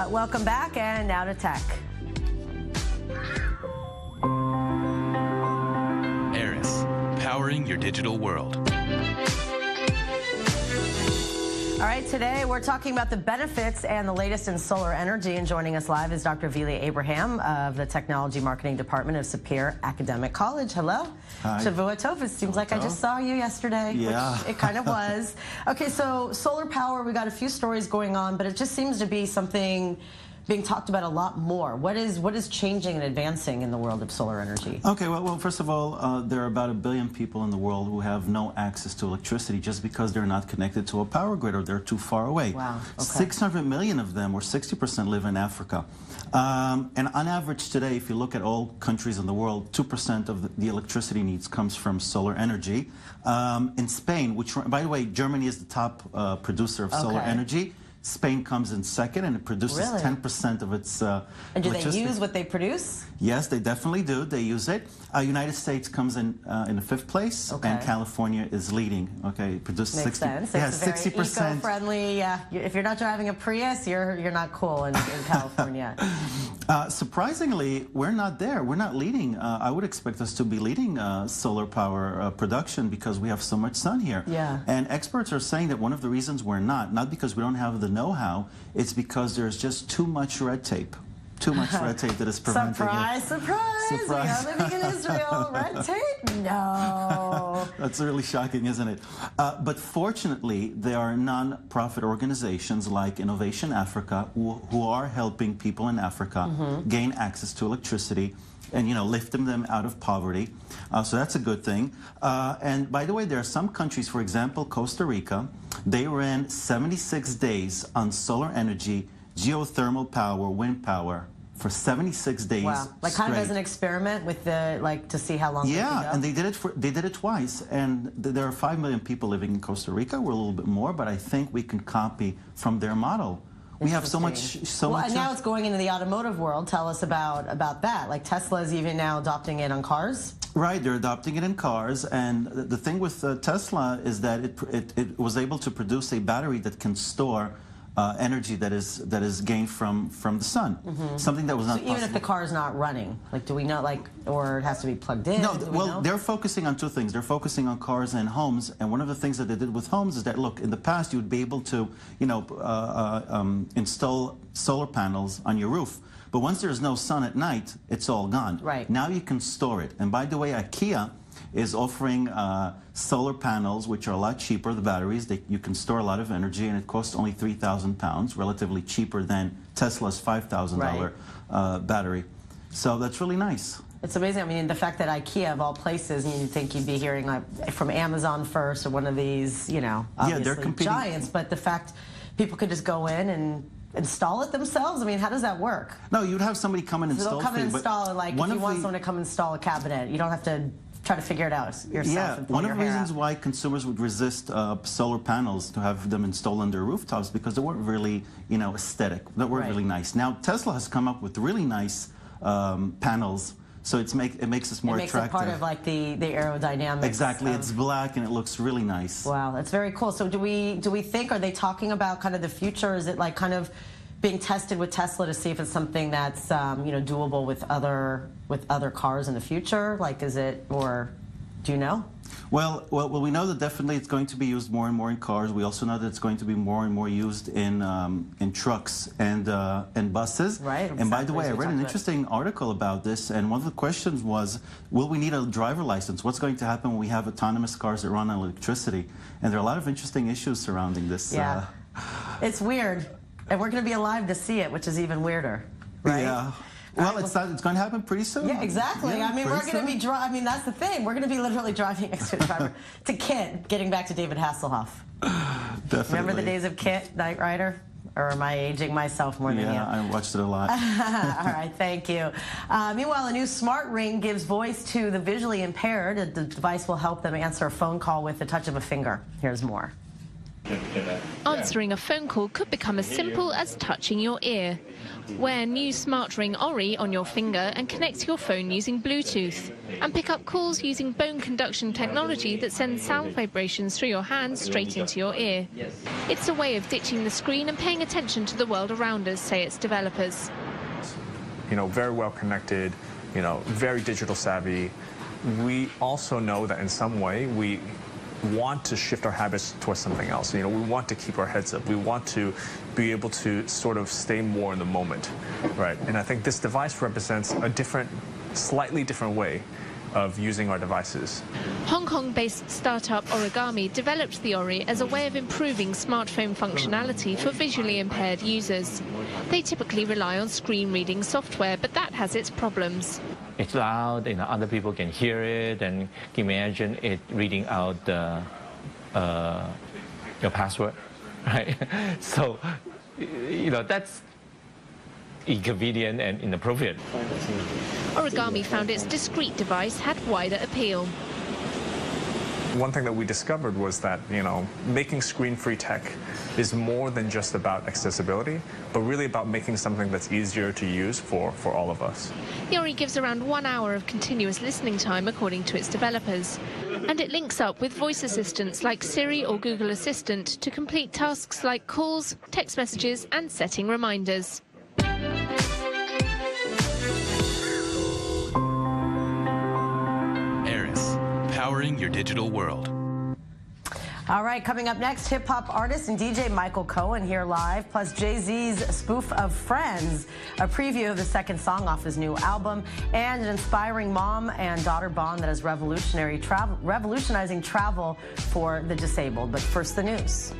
Welcome back, and now to tech. Aris, powering your digital world. All right, today we're talking about the benefits and the latest in solar energy, and joining us live is Dr. Vili Abraham of the Technology Marketing Department of Sapir Academic College. Hello. Hi. Shavua Tov. It seems like I just saw you yesterday. Yeah. Which it kind of was. Okay, so solar power, we got a few stories going on, but it just seems to be something being talked about a lot more. What is changing and advancing in the world of solar energy? Okay, well, first of all, there are about 1 billion people in the world who have no access to electricity just because they're not connected to a power grid or they're too far away. Wow. Okay. 600 million of them, or 60%, live in Africa. And on average today, if you look at all countries in the world, 2% of the electricity needs comes from solar energy. In Spain, which, by the way, Germany is the top producer of solar energy. Spain comes in second, and it produces 10% of its And do they electricity. use what they produce? Yes, they definitely do. They use it. United States comes in the 5th place, and California is leading. Okay, it produces Makes 60. sense. Yeah, it's very 60%. eco-friendly. Yeah, if you're not driving a Prius, you're not cool in California. Surprisingly, we're not there. We're not leading. I would expect us to be leading solar power production because we have so much sun here. Yeah. And experts are saying that one of the reasons we're not because we don't have the know-how, it's because there's just too much red tape. Too much red tape that is preventing Surprise, it. surprise! We are living in Israel. Red tape? No. That's really shocking, isn't it? But fortunately, there are non-profit organizations like Innovation Africa who are helping people in Africa gain access to electricity and, lifting them out of poverty. So that's a good thing. And by the way, there are some countries, for example, Costa Rica, they ran 76 days on solar energy, geothermal power, wind power, for 76 days. Wow, like kind of as an experiment with the to see how long. Yeah, they can go? and they did it twice, and there are 5 million people living in Costa Rica. We're a little bit more, but I think we can copy from their model. We have so much. And now it's going into the automotive world. Tell us about that. Like Tesla is even now adopting it on cars. Right, they're adopting it in cars, and the thing with Tesla is that it was able to produce a battery that can store energy that is gained from the sun, something that was not possible. Even if the car is not running, do we know, or it has to be plugged in? No, well, they're focusing on two things. They're focusing on cars and homes, and one of the things that they did with homes is that, look, in the past you would be able to, install solar panels on your roof, but once there's no sun at night, it's all gone. Right. Now you can store it, and by the way, IKEA is offering solar panels, which are a lot cheaper, the batteries. You can store a lot of energy, and it costs only £3,000, relatively cheaper than Tesla's $5,000 battery. So that's really nice. It's amazing. I mean, the fact that IKEA, of all places, you'd think you'd be hearing from Amazon first, or one of these, obviously they're competing. Giants, but the fact people could just go in and install it themselves? I mean, how does that work? No, you'd have somebody come and install it. They'll come and install it, if you want someone to come install a cabinet, you don't have to try to figure it out yourself. Yeah, and pull one of your the hair reasons out. why consumers would resist solar panels to have them installed on their rooftops, because they weren't really, aesthetic. They weren't really nice. Now, Tesla has come up with really nice panels, so it makes us more attractive. It makes it part of the aerodynamics. Exactly, it's black and it looks really nice. Wow, that's very cool. So do we think, are they talking about kind of the future? Is it kind of being tested with Tesla to see if it's something that's doable with other cars in the future? Is it, or do you know? Well, we know that definitely it's going to be used more and more in cars. We also know that it's going to be more and more used in trucks and buses. Right. And by the way, I read an interesting article about this, and one of the questions was, will we need a driver license? What's going to happen when we have autonomous cars that run on electricity? And there are a lot of interesting issues surrounding this. Yeah. It's weird. And we're going to be alive to see it, which is even weirder, right? Yeah. Well, it's going to happen pretty soon. Yeah, exactly. Yeah, I mean, we're going to be that's the thing. We're going to be literally driving next to a driver. To KITT, getting back to David Hasselhoff. Definitely. Remember the days of KITT, Knight Rider? Or am I aging myself more than you? Yeah, I watched it a lot. All right, thank you. Meanwhile, a new smart ring gives voice to the visually impaired. The device will help them answer a phone call with the touch of a finger. Here's more. Answering a phone call could become as simple as touching your ear. Wear new Smart Ring Ori on your finger and connect your phone using Bluetooth. And pick up calls using bone conduction technology that sends sound vibrations through your hands straight into your ear. It's a way of ditching the screen and paying attention to the world around us, say its developers. Very well connected, very digital savvy. We also know that in some way we want to shift our habits towards something else. We want to keep our heads up. We want to be able to sort of stay more in the moment, right? And I think this device represents a slightly different way of using our devices. Hong Kong-based startup Origami developed the Ori as a way of improving smartphone functionality for visually impaired users. They typically rely on screen reading software, but that has its problems. It's loud, other people can hear it, and can imagine it reading out your password, right? So, that's inconvenient and inappropriate. Origami found its discrete device had wider appeal. One thing that we discovered was that, making screen-free tech is more than just about accessibility, but really about making something that's easier to use for all of us. The Ori gives around 1 hour of continuous listening time, according to its developers. And it links up with voice assistants like Siri or Google Assistant to complete tasks like calls, text messages, and setting reminders. Eris, powering your digital world. All right, coming up next, hip-hop artist and DJ Michael Cohen here live, plus Jay-Z's spoof of Friends, a preview of the second song off his new album, and an inspiring mom and daughter bond that is revolutionizing travel for the disabled. But first, the news.